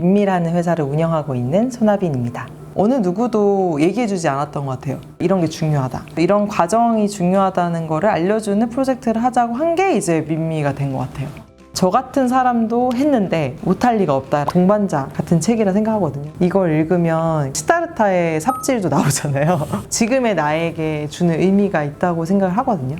민미라는 회사를 운영하고 있는 손아빈입니다. 어느 누구도 얘기해주지 않았던 것 같아요. 이런 게 중요하다. 이런 과정이 중요하다는 거를 알려주는 프로젝트를 하자고 한 게 이제 민미가 된 것 같아요. 저 같은 사람도 했는데 못할 리가 없다. 동반자 같은 책이라 생각하거든요. 이걸 읽으면 시다르타의 삽질도 나오잖아요. 지금의 나에게 주는 의미가 있다고 생각을 하거든요.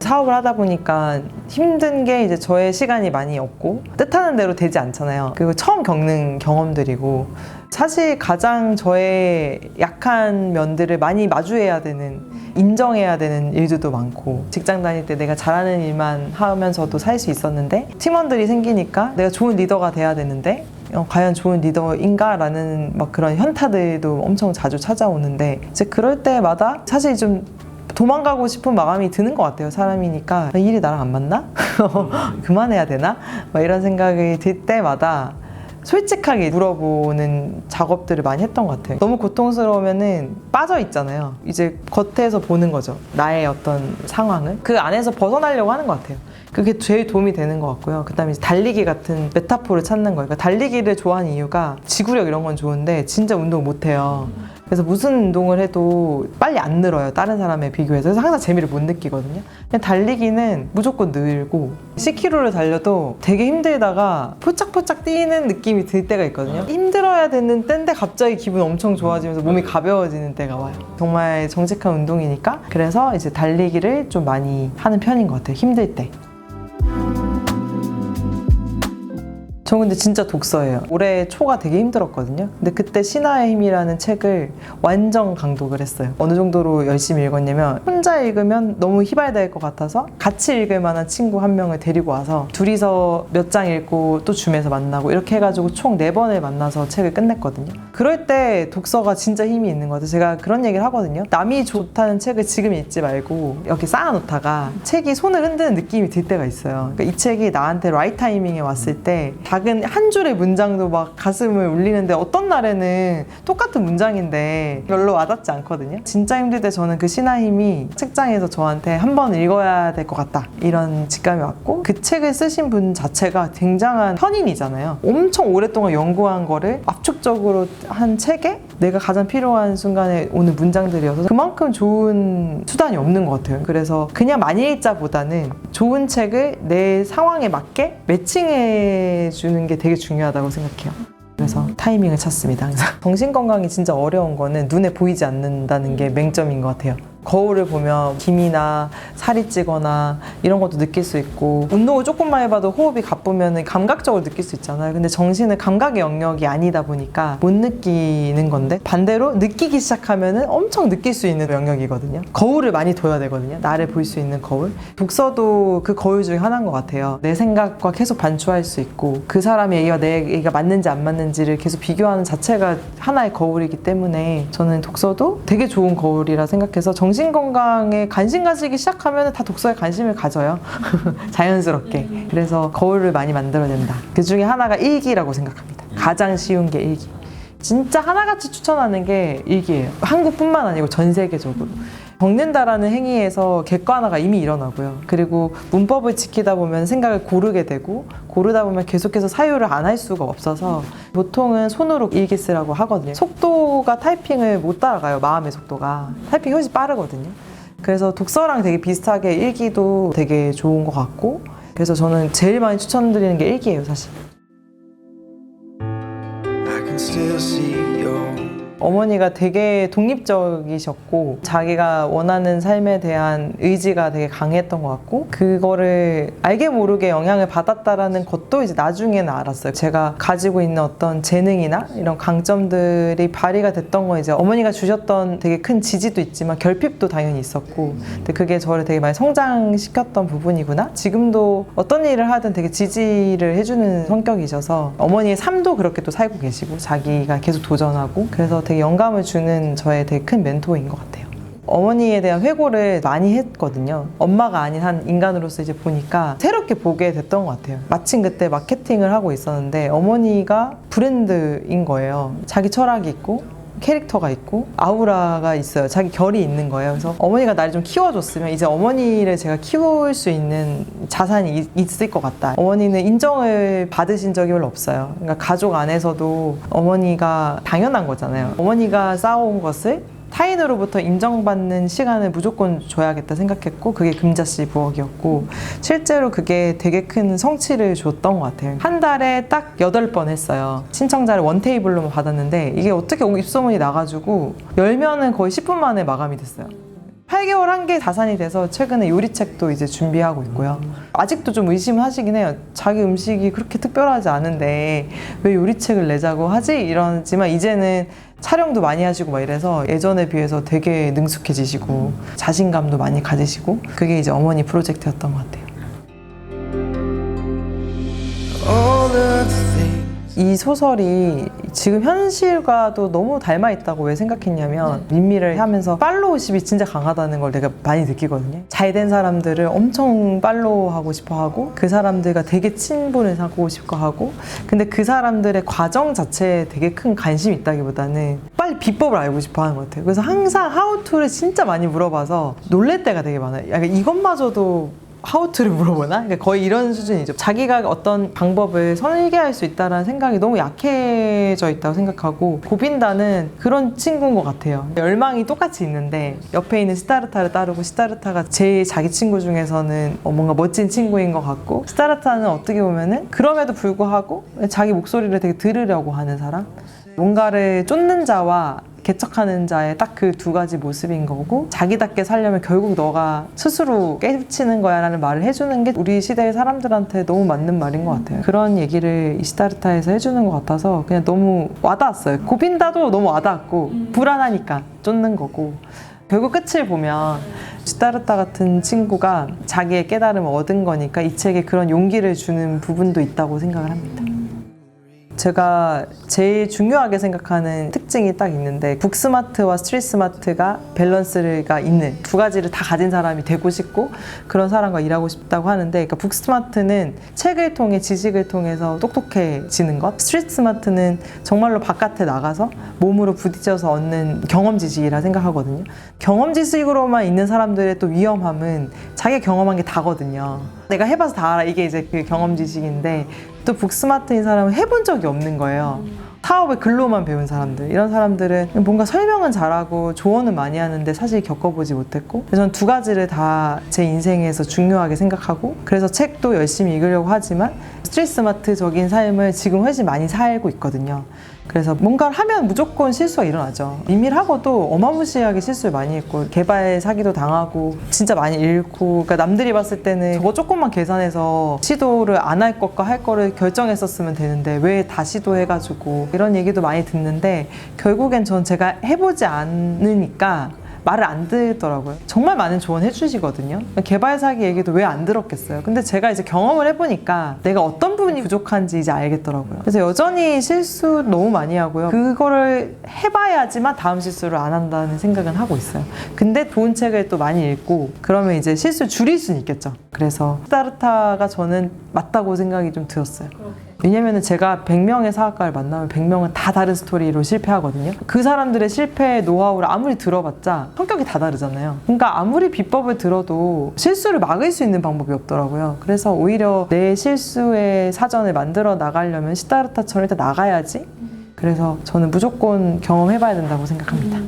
사업을 하다 보니까 힘든 게 이제 저의 시간이 많이 없고 뜻하는 대로 되지 않잖아요. 그리고 처음 겪는 경험들이고 사실 가장 저의 약한 면들을 많이 마주해야 되는, 인정해야 되는 일들도 많고 직장 다닐 때 내가 잘하는 일만 하면서도 살 수 있었는데 팀원들이 생기니까 내가 좋은 리더가 돼야 되는데 과연 좋은 리더인가? 라는 막 그런 현타들도 엄청 자주 찾아오는데 이제 그럴 때마다 사실 좀 도망가고 싶은 마음이 드는 것 같아요. 사람이니까 이 일이 나랑 안 맞나? 그만해야 되나? 막 이런 생각이 들 때마다 솔직하게 물어보는 작업들을 많이 했던 것 같아요. 너무 고통스러우면은 빠져 있잖아요. 이제 겉에서 보는 거죠. 나의 어떤 상황을. 그 안에서 벗어나려고 하는 것 같아요. 그게 제일 도움이 되는 것 같고요. 그 다음에 달리기 같은 메타포를 찾는 거예요. 그러니까 달리기를 좋아하는 이유가 지구력 이런 건 좋은데 진짜 운동 못 해요. 그래서 무슨 운동을 해도 빨리 안 늘어요. 다른 사람에 비교해서. 그래서 항상 재미를 못 느끼거든요. 근데 달리기는 무조건 늘고 10km를 달려도 되게 힘들다가 포짝포짝 뛰는 느낌이 들 때가 있거든요. 힘들어야 되는 때인데 갑자기 기분 엄청 좋아지면서 몸이 가벼워지는 때가 와요. 정말 정직한 운동이니까 그래서 이제 달리기를 좀 많이 하는 편인 것 같아요. 힘들 때. 저 근데 진짜 독서예요. 올해 초가 되게 힘들었거든요. 근데 그때 신화의 힘이라는 책을 완전 강독을 했어요. 어느 정도로 열심히 읽었냐면 혼자 읽으면 너무 휘발될 것 같아서 같이 읽을 만한 친구 한 명을 데리고 와서 둘이서 몇 장 읽고 또 줌에서 만나고 이렇게 해가지고 총 4번을 만나서 책을 끝냈거든요. 그럴 때 독서가 진짜 힘이 있는 것 같아요. 제가 그런 얘기를 하거든요. 남이 좋다는 책을 지금 읽지 말고 이렇게 쌓아놓다가 책이 손을 흔드는 느낌이 들 때가 있어요. 그러니까 이 책이 나한테 라이트 타이밍에 왔을 때 작은 한 줄의 문장도 막 가슴을 울리는데 어떤 날에는 똑같은 문장인데 별로 와닿지 않거든요. 진짜 힘들 때 저는 그 신화 힘이 책장에서 저한테 한 번 읽어야 될 것 같다 이런 직감이 왔고 그 책을 쓰신 분 자체가 굉장한 현인이잖아요. 엄청 오랫동안 연구한 거를 압축적으로 한 책에 내가 가장 필요한 순간에 오는 문장들이어서 그만큼 좋은 수단이 없는 것 같아요. 그래서 그냥 많이 읽자보다는 좋은 책을 내 상황에 맞게 매칭해 주는 게 되게 중요하다고 생각해요. 그래서 타이밍을 찾습니다. 항상. 정신건강이 진짜 어려운 거는 눈에 보이지 않는다는 게 맹점인 것 같아요. 거울을 보면 기미나 살이 찌거나 이런 것도 느낄 수 있고 운동을 조금만 해봐도 호흡이 가쁘면 감각적으로 느낄 수 있잖아요. 근데 정신은 감각의 영역이 아니다 보니까 못 느끼는 건데 반대로 느끼기 시작하면 엄청 느낄 수 있는 영역이거든요. 거울을 많이 둬야 되거든요. 나를 볼 수 있는 거울. 독서도 그 거울 중에 하나인 것 같아요. 내 생각과 계속 반추할 수 있고 그 사람의 얘기와 내 얘기가 맞는지 안 맞는지를 계속 비교하는 자체가 하나의 거울이기 때문에 저는 독서도 되게 좋은 거울이라 생각해서 정신건강에 관심 가지기 시작하면 다 독서에 관심을 가져요. 자연스럽게. 그래서 거울을 많이 만들어야 된다. 그 중에 하나가 일기라고 생각합니다. 가장 쉬운 게 일기. 진짜 하나같이 추천하는 게 일기예요. 한국뿐만 아니고 전 세계적으로. 적는다라는 행위에서 객관화가 이미 일어나고요. 그리고 문법을 지키다 보면 생각을 고르게 되고 고르다 보면 계속해서 사유를 안 할 수가 없어서 보통은 손으로 일기 쓰라고 하거든요. 속도가 타이핑을 못 따라가요. 마음의 속도가. 타이핑이 훨씬 빠르거든요. 그래서 독서랑 되게 비슷하게 일기도 되게 좋은 것 같고 그래서 저는 제일 많이 추천드리는 게 일기예요, 사실. 어머니가 되게 독립적이셨고 자기가 원하는 삶에 대한 의지가 되게 강했던 것 같고 그거를 알게 모르게 영향을 받았다라는 것도 이제 나중에는 알았어요. 제가 가지고 있는 어떤 재능이나 이런 강점들이 발휘가 됐던 건 이제 어머니가 주셨던 되게 큰 지지도 있지만 결핍도 당연히 있었고 근데 그게 저를 되게 많이 성장시켰던 부분이구나. 지금도 어떤 일을 하든 되게 지지를 해주는 성격이셔서 어머니의 삶도 그렇게 또 살고 계시고 자기가 계속 도전하고 그래서 되게 영감을 주는 저의 되게 큰 멘토인 것 같아요. 어머니에 대한 회고를 많이 했거든요. 엄마가 아닌 한 인간으로서 이제 보니까 새롭게 보게 됐던 것 같아요. 마침 그때 마케팅을 하고 있었는데 어머니가 브랜드인 거예요. 자기 철학이 있고 캐릭터가 있고 아우라가 있어요. 자기 결이 있는 거예요. 그래서 어머니가 나를 좀 키워줬으면 이제 어머니를 제가 키울 수 있는 자산이 있을 것 같다. 어머니는 인정을 받으신 적이 별로 없어요. 그러니까 가족 안에서도 어머니가 당연한 거잖아요. 어머니가 쌓아온 것을 타인으로부터 인정받는 시간을 무조건 줘야겠다 생각했고 그게 금자씨 부엌이었고 실제로 그게 되게 큰 성취를 줬던 것 같아요. 한 달에 딱 8번 했어요. 신청자를 원테이블로만 받았는데 이게 어떻게 입소문이 나가지고 열면은 거의 10분 만에 마감이 됐어요. 8개월 한 게 자산이 돼서 최근에 요리책도 이제 준비하고 있고요. 아직도 좀 의심을 하시긴 해요. 자기 음식이 그렇게 특별하지 않은데 왜 요리책을 내자고 하지? 이러지만 이제는 촬영도 많이 하시고 막 이래서 예전에 비해서 되게 능숙해지시고 자신감도 많이 가지시고 그게 이제 어머니 프로젝트였던 것 같아요. 이 소설이 지금 현실과도 너무 닮아 있다고 왜 생각했냐면 민미를 하면서 팔로우십이 진짜 강하다는 걸 내가 많이 느끼거든요. 잘된 사람들을 엄청 팔로우하고 싶어 하고 그 사람들과 되게 친분을 사고 싶어 하고 근데 그 사람들의 과정 자체에 되게 큰 관심이 있다기보다는 빨리 비법을 알고 싶어 하는 것 같아요. 그래서 항상 하우투를 진짜 많이 물어봐서 놀랄 때가 되게 많아요. 약간 이것마저도 하우투를 물어보나? 그러니까 거의 이런 수준이죠. 자기가 어떤 방법을 설계할 수 있다는 생각이 너무 약해져 있다고 생각하고 고빈다는 그런 친구인 것 같아요. 열망이 똑같이 있는데 옆에 있는 시타르타를 따르고 시타르타가 제일 자기 친구 중에서는 뭔가 멋진 친구인 것 같고 시타르타는 어떻게 보면은 그럼에도 불구하고 자기 목소리를 되게 들으려고 하는 사람? 뭔가를 쫓는 자와 개척하는 자의 딱 그 두 가지 모습인 거고 자기답게 살려면 결국 너가 스스로 깨우치는 거야 라는 말을 해주는 게 우리 시대의 사람들한테 너무 맞는 말인 것 같아요. 그런 얘기를 이 시타르타에서 해주는 것 같아서 그냥 너무 와닿았어요. 고빈다도 너무 와닿았고 불안하니까 쫓는 거고 결국 끝을 보면 시타르타 같은 친구가 자기의 깨달음을 얻은 거니까 이 책에 그런 용기를 주는 부분도 있다고 생각을 합니다. 제가 제일 중요하게 생각하는 특징이 딱 있는데 북스마트와 스트리트스마트가 밸런스가 있는 두 가지를 다 가진 사람이 되고 싶고 그런 사람과 일하고 싶다고 하는데 그러니까 북스마트는 책을 통해 지식을 통해서 똑똑해지는 것 스트리트스마트는 정말로 바깥에 나가서 몸으로 부딪혀서 얻는 경험 지식이라 생각하거든요. 경험 지식으로만 있는 사람들의 또 위험함은 자기가 경험한 게 다거든요. 내가 해봐서 다 알아 이게 이제 그 경험 지식인데 또 북스마트인 사람은 해본 적이 없는 거예요. 사업을 글로만 배운 사람들 이런 사람들은 뭔가 설명은 잘하고 조언은 많이 하는데 사실 겪어보지 못했고 저는 두 가지를 다 제 인생에서 중요하게 생각하고 그래서 책도 열심히 읽으려고 하지만 스트리트스마트적인 삶을 지금 훨씬 많이 살고 있거든요. 그래서 뭔가를 하면 무조건 실수가 일어나죠. 비밀하고도 어마무시하게 실수를 많이 했고 개발 사기도 당하고 진짜 많이 잃고 그러니까 남들이 봤을 때는 저거 조금만 계산해서 시도를 안 할 것과 할 거를 결정했었으면 되는데 왜 다 시도해가지고 이런 얘기도 많이 듣는데 결국엔 전 제가 해보지 않으니까 말을 안 듣더라고요. 정말 많은 조언 해주시거든요. 개발 사기 얘기도 왜 안 들었겠어요. 근데 제가 이제 경험을 해보니까 내가 어떤 부분이 부족한지 이제 알겠더라고요. 그래서 여전히 실수 너무 많이 하고요. 그거를 해봐야지만 다음 실수를 안 한다는 생각은 하고 있어요. 근데 좋은 책을 또 많이 읽고 그러면 이제 실수 줄일 수는 있겠죠. 그래서 시타르타가 저는 맞다고 생각이 좀 들었어요. 왜냐면은 제가 100명의 사학과를 만나면 100명은 다 다른 스토리로 실패하거든요. 그 사람들의 실패 노하우를 아무리 들어봤자 성격이 다 다르잖아요. 그러니까 아무리 비법을 들어도 실수를 막을 수 있는 방법이 없더라고요. 그래서 오히려 내 실수의 사전을 만들어 나가려면 시타르타처럼 일단 나가야지. 그래서 저는 무조건 경험해봐야 된다고 생각합니다.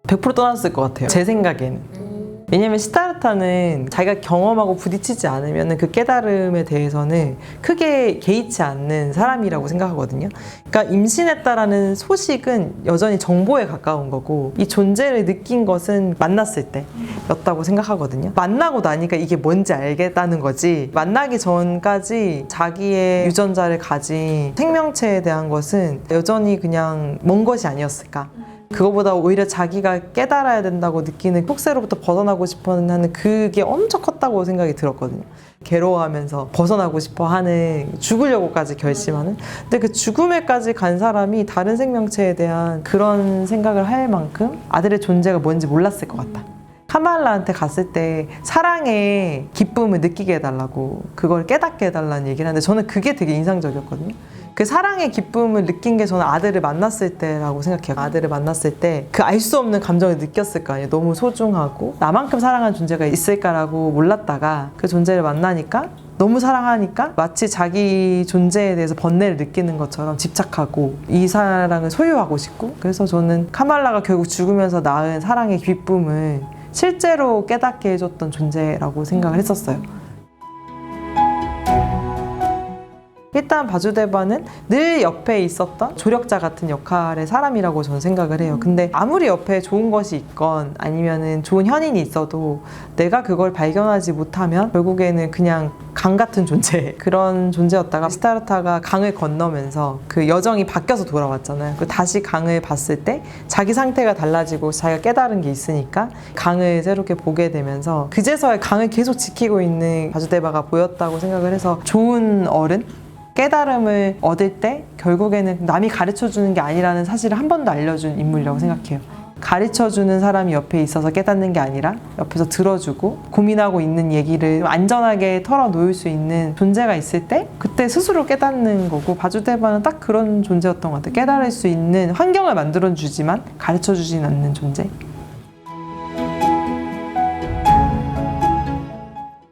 100% 떠났을 것 같아요. 제 생각에는. 왜냐면 시타르타는 자기가 경험하고 부딪히지 않으면 그 깨달음에 대해서는 크게 개의치 않는 사람이라고 생각하거든요. 그러니까 임신했다라는 소식은 여전히 정보에 가까운 거고 이 존재를 느낀 것은 만났을 때였다고 생각하거든요. 만나고 나니까 이게 뭔지 알겠다는 거지 만나기 전까지 자기의 유전자를 가진 생명체에 대한 것은 여전히 그냥 먼 것이 아니었을까. 그거보다 오히려 자기가 깨달아야 된다고 느끼는 속세로부터 벗어나고 싶어 하는 그게 엄청 컸다고 생각이 들었거든요. 괴로워하면서 벗어나고 싶어 하는, 죽으려고까지 결심하는. 근데 그 죽음에까지 간 사람이 다른 생명체에 대한 그런 생각을 할 만큼 아들의 존재가 뭔지 몰랐을 것 같다. 카말라한테 갔을 때 사랑의 기쁨을 느끼게 해달라고, 그걸 깨닫게 해달라는 얘기를 하는데 저는 그게 되게 인상적이었거든요. 그 사랑의 기쁨을 느낀 게 저는 아들을 만났을 때라고 생각해요. 아들을 만났을 때 그 알 수 없는 감정을 느꼈을 거 아니에요. 너무 소중하고 나만큼 사랑하는 존재가 있을까라고 몰랐다가 그 존재를 만나니까 너무 사랑하니까 마치 자기 존재에 대해서 번뇌를 느끼는 것처럼 집착하고 이 사랑을 소유하고 싶고, 그래서 저는 카말라가 결국 죽으면서 낳은 사랑의 기쁨을 실제로 깨닫게 해줬던 존재라고 생각을 했었어요. 일단 바주데바는 늘 옆에 있었던 조력자 같은 역할의 사람이라고 저는 생각을 해요. 근데 아무리 옆에 좋은 것이 있건 아니면은 좋은 현인이 있어도 내가 그걸 발견하지 못하면 결국에는 그냥 강 같은 존재, 그런 존재였다가 시타르타가 강을 건너면서 그 여정이 바뀌어서 돌아왔잖아요. 그 다시 강을 봤을 때 자기 상태가 달라지고 자기가 깨달은 게 있으니까 강을 새롭게 보게 되면서 그제서야 강을 계속 지키고 있는 바주데바가 보였다고 생각을 해서, 좋은 어른? 깨달음을 얻을 때 결국에는 남이 가르쳐주는 게 아니라는 사실을 한 번 더 알려준 인물이라고 생각해요. 가르쳐주는 사람이 옆에 있어서 깨닫는 게 아니라 옆에서 들어주고 고민하고 있는 얘기를 안전하게 털어놓을 수 있는 존재가 있을 때 그때 스스로 깨닫는 거고, 바주데바는 딱 그런 존재였던 것 같아요. 깨달을 수 있는 환경을 만들어주지만 가르쳐주진 않는 존재.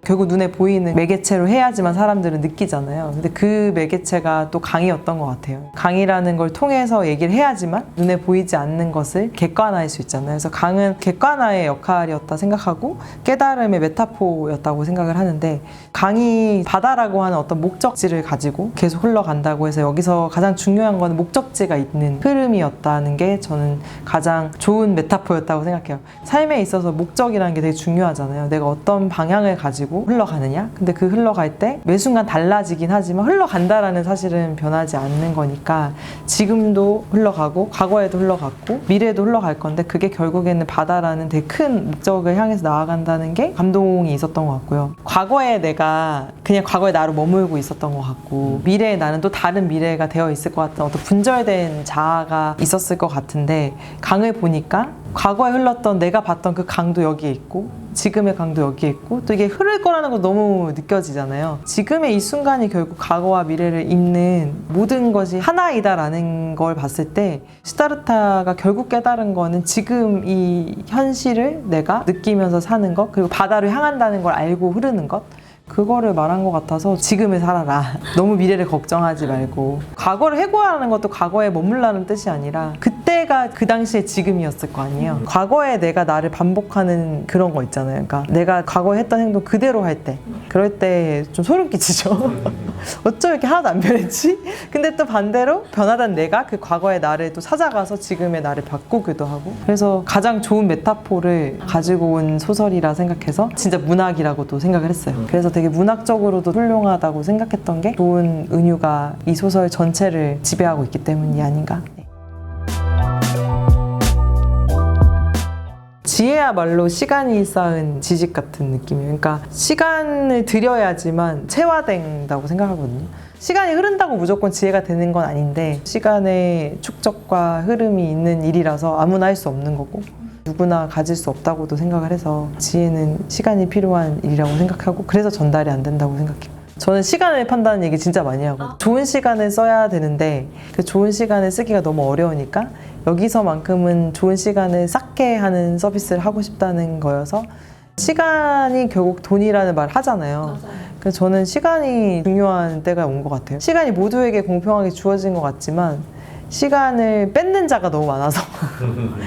결국 눈에 보이는 매개체로 해야지만 사람들은 느끼잖아요. 근데 그 매개체가 또 강이었던 것 같아요. 강이라는 걸 통해서 얘기를 해야지만 눈에 보이지 않는 것을 객관화할 수 있잖아요. 그래서 강은 객관화의 역할이었다 생각하고 깨달음의 메타포였다고 생각을 하는데, 강이 바다라고 하는 어떤 목적지를 가지고 계속 흘러간다고 해서 여기서 가장 중요한 건 목적지가 있는 흐름이었다는 게 저는 가장 좋은 메타포였다고 생각해요. 삶에 있어서 목적이라는 게 되게 중요하잖아요. 내가 어떤 방향을 가지고 흘러가느냐. 근데 그 흘러갈 때 매 순간 달라지긴 하지만 흘러간다라는 사실은 변하지 않는 거니까 지금도 흘러가고 과거에도 흘러갔고 미래에도 흘러갈 건데, 그게 결국에는 바다라는 되게 큰 목적을 향해서 나아간다는 게 감동이 있었던 것 같고요. 과거에 내가 그냥 과거의 나로 머물고 있었던 것 같고 미래의 나는 또 다른 미래가 되어 있을 것 같은 어떤 분절된 자아가 있었을 것 같은데, 강을 보니까 과거에 흘렀던 내가 봤던 그 강도 여기에 있고 지금의 강도 여기에 있고 또 이게 흐를 거라는 거 너무 느껴지잖아요. 지금의 이 순간이 결국 과거와 미래를 잇는 모든 것이 하나이다라는 걸 봤을 때 시타르타가 결국 깨달은 거는 지금 이 현실을 내가 느끼면서 사는 것, 그리고 바다를 향한다는 걸 알고 흐르는 것, 그거를 말한 것 같아서 지금을 살아라. 너무 미래를 걱정하지 말고. 과거를 해고하는 것도 과거에 머물라는 뜻이 아니라 그때가 그 당시에 지금이었을 거 아니에요. 과거에 내가 나를 반복하는 그런 거 있잖아요. 그러니까 내가 과거에 했던 행동 그대로 할 때, 그럴 때 좀 소름 끼치죠. 어쩜 이렇게 하나도 안 변했지? 근데 또 반대로 변하던 내가 그 과거의 나를 또 찾아가서 지금의 나를 바꾸기도 하고, 그래서 가장 좋은 메타포를 가지고 온 소설이라 생각해서 진짜 문학이라고도 생각을 했어요. 그래서 되게 문학적으로도 훌륭하다고 생각했던 게 좋은 은유가 이 소설 전체를 지배하고 있기 때문이 아닌가. 네. 지혜야말로 시간이 쌓은 지식 같은 느낌이에요. 그러니까 시간을 들여야지만 체화된다고 생각하거든요. 시간이 흐른다고 무조건 지혜가 되는 건 아닌데, 시간의 축적과 흐름이 있는 일이라서 아무나 할 수 없는 거고 누구나 가질 수 없다고도 생각을 해서 지혜는 시간이 필요한 일이라고 생각하고, 그래서 전달이 안 된다고 생각해요. 저는 시간을 판다는 얘기 진짜 많이 하고, 좋은 시간을 써야 되는데 그 좋은 시간을 쓰기가 너무 어려우니까 여기서만큼은 좋은 시간을 쌓게 하는 서비스를 하고 싶다는 거여서, 시간이 결국 돈이라는 말을 하잖아요. 그래서 저는 시간이 중요한 때가 온 것 같아요. 시간이 모두에게 공평하게 주어진 것 같지만 시간을 뺏는 자가 너무 많아서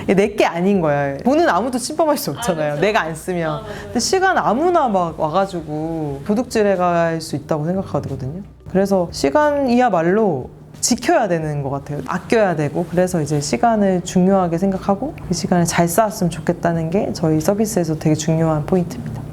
내 게 아닌 거야. 돈은 아무도 침범할 수 없잖아요. 내가 안 쓰면. 근데 시간 아무나 막 와가지고 도둑질해 갈 수 있다고 생각하거든요. 그래서 시간이야말로 지켜야 되는 것 같아요. 아껴야 되고, 그래서 이제 시간을 중요하게 생각하고 그 시간을 잘 쌓았으면 좋겠다는 게 저희 서비스에서 되게 중요한 포인트입니다.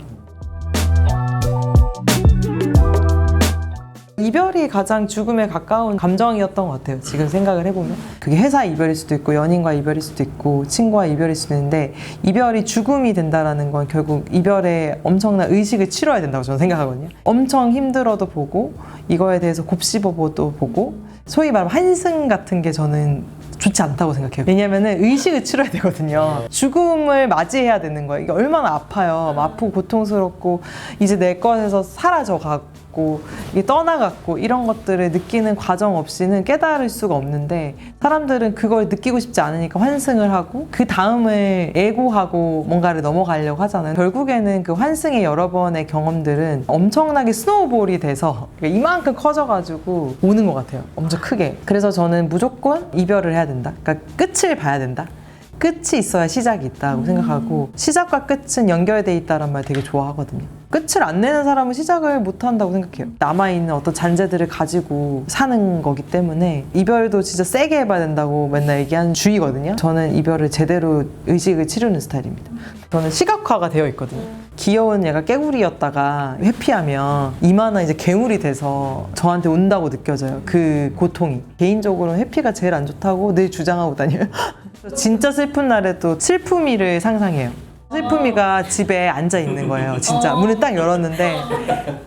이별이 가장 죽음에 가까운 감정이었던 것 같아요. 지금 생각을 해보면 그게 회사 이별일 수도 있고 연인과 이별일 수도 있고 친구와 이별일 수도 있는데 이별이 죽음이 된다라는 건 결국 이별에 엄청난 의식을 치러야 된다고 저는 생각하거든요. 엄청 힘들어도 보고 이거에 대해서 곱씹어도 보고 소위 말하면 한승 같은 게 저는 좋지 않다고 생각해요. 왜냐면은 의식을 치러야 되거든요. 죽음을 맞이해야 되는 거예요. 이게 얼마나 아파요. 아프고 고통스럽고 이제 내 것에서 사라져가고 이게 떠나갔고 이런 것들을 느끼는 과정 없이는 깨달을 수가 없는데 사람들은 그걸 느끼고 싶지 않으니까 환승을 하고 그 다음을 애고하고 뭔가를 넘어가려고 하잖아요. 결국에는 그 환승의 여러 번의 경험들은 엄청나게 스노우볼이 돼서 이만큼 커져가지고 오는 것 같아요. 엄청 크게. 그래서 저는 무조건 이별을 해야 된다. 그러니까 끝을 봐야 된다. 끝이 있어야 시작이 있다고 생각하고 시작과 끝은 연결돼 있다란 말 되게 좋아하거든요. 끝을 안 내는 사람은 시작을 못 한다고 생각해요. 남아있는 어떤 잔재들을 가지고 사는 거기 때문에 이별도 진짜 세게 해봐야 된다고 맨날 얘기하는 주의거든요. 저는 이별을 제대로 의식을 치르는 스타일입니다. 저는 시각화가 되어 있거든요. 귀여운 얘가 깨구리였다가 회피하면 이만한 이제 괴물이 돼서 저한테 온다고 느껴져요. 그 고통이. 개인적으로는 회피가 제일 안 좋다고 늘 주장하고 다녀요. 진짜 슬픈 날에도 슬픔이를 상상해요. 슬픔이가 집에 앉아 있는 거예요. 진짜 문을 딱 열었는데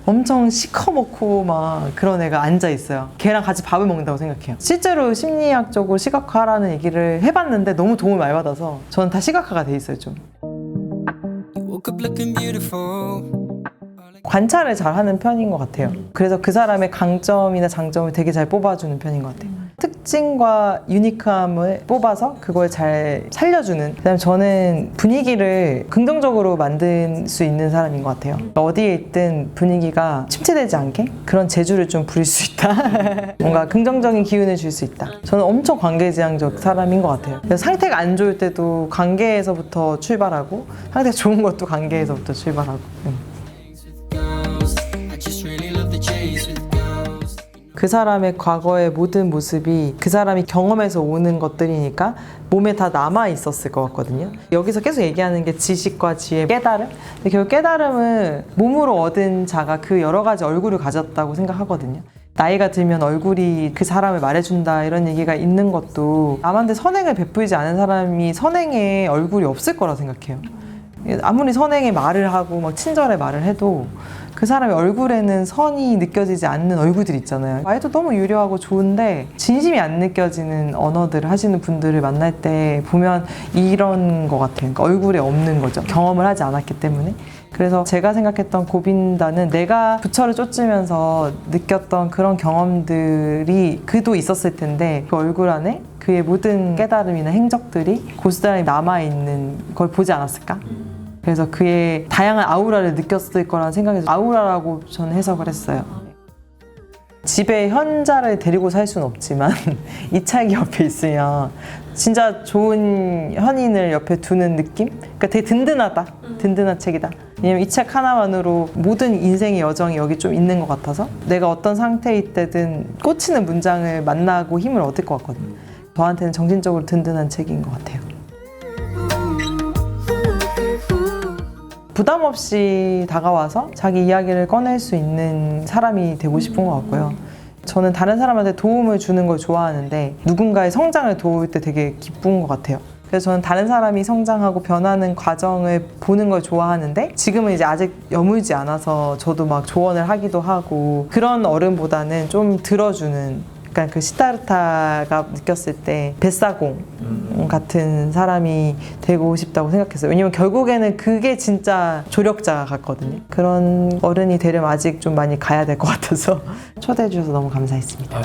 엄청 시커멓고 막 그런 애가 앉아 있어요. 걔랑 같이 밥을 먹는다고 생각해요. 실제로 심리학적으로 시각화라는 얘기를 해봤는데 너무 도움을 많이 받아서 저는 다 시각화가 돼 있어요. 좀 관찰을 잘 하는 편인 것 같아요. 그래서 그 사람의 강점이나 장점을 되게 잘 뽑아주는 편인 것 같아요. 특징과 유니크함을 뽑아서 그걸 잘 살려주는. 그다음에 저는 분위기를 긍정적으로 만들 수 있는 사람인 것 같아요. 어디에 있든 분위기가 침체되지 않게 그런 재주를 좀 부릴 수 있다. 뭔가 긍정적인 기운을 줄 수 있다. 저는 엄청 관계지향적 사람인 것 같아요. 그래서 상태가 안 좋을 때도 관계에서부터 출발하고 상태가 좋은 것도 관계에서부터 출발하고. 그 사람의 과거의 모든 모습이 그 사람이 경험해서 오는 것들이니까 몸에 다 남아 있었을 것 같거든요. 여기서 계속 얘기하는 게 지식과 지혜, 깨달음? 근데 결국 깨달음은 몸으로 얻은 자가 그 여러 가지 얼굴을 가졌다고 생각하거든요. 나이가 들면 얼굴이 그 사람을 말해준다 이런 얘기가 있는 것도 남한테 선행을 베풀지 않은 사람이 선행에 얼굴이 없을 거라 생각해요. 아무리 선행에 말을 하고 막 친절에 말을 해도 그 사람의 얼굴에는 선이 느껴지지 않는 얼굴들 있잖아요. 말도 너무 유려하고 좋은데 진심이 안 느껴지는 언어들을 하시는 분들을 만날 때 보면 이런 것 같아요. 그러니까 얼굴에 없는 거죠. 경험을 하지 않았기 때문에. 그래서 제가 생각했던 고빈다는 내가 부처를 쫓으면서 느꼈던 그런 경험들이 그도 있었을 텐데 그 얼굴 안에 그의 모든 깨달음이나 행적들이 고스란히 남아있는 걸 보지 않았을까? 그래서 그의 다양한 아우라를 느꼈을 거라는 생각에서 아우라라고 저는 해석을 했어요. 집에 현자를 데리고 살 수는 없지만 이 책이 옆에 있으면 진짜 좋은 현인을 옆에 두는 느낌? 그러니까 되게 든든하다. 든든한 책이다. 왜냐면 이 책 하나만으로 모든 인생의 여정이 여기 좀 있는 것 같아서 내가 어떤 상태일 때든 꽂히는 문장을 만나고 힘을 얻을 것 같거든요. 저한테는 정신적으로 든든한 책인 것 같아요. 부담 없이 다가와서 자기 이야기를 꺼낼 수 있는 사람이 되고 싶은 것 같고요. 저는 다른 사람한테 도움을 주는 걸 좋아하는데 누군가의 성장을 도울 때 되게 기쁜 것 같아요. 그래서 저는 다른 사람이 성장하고 변하는 과정을 보는 걸 좋아하는데 지금은 이제 아직 여물지 않아서 저도 막 조언을 하기도 하고 그런 어른보다는 좀 들어주는 약간 그 시다르타가 느꼈을 때 뱃사공 같은 사람이 되고 싶다고 생각했어요. 왜냐면 결국에는 그게 진짜 조력자 같거든요. 그런 어른이 되려면 아직 좀 많이 가야 될 것 같아서 초대해 주셔서 너무 감사했습니다.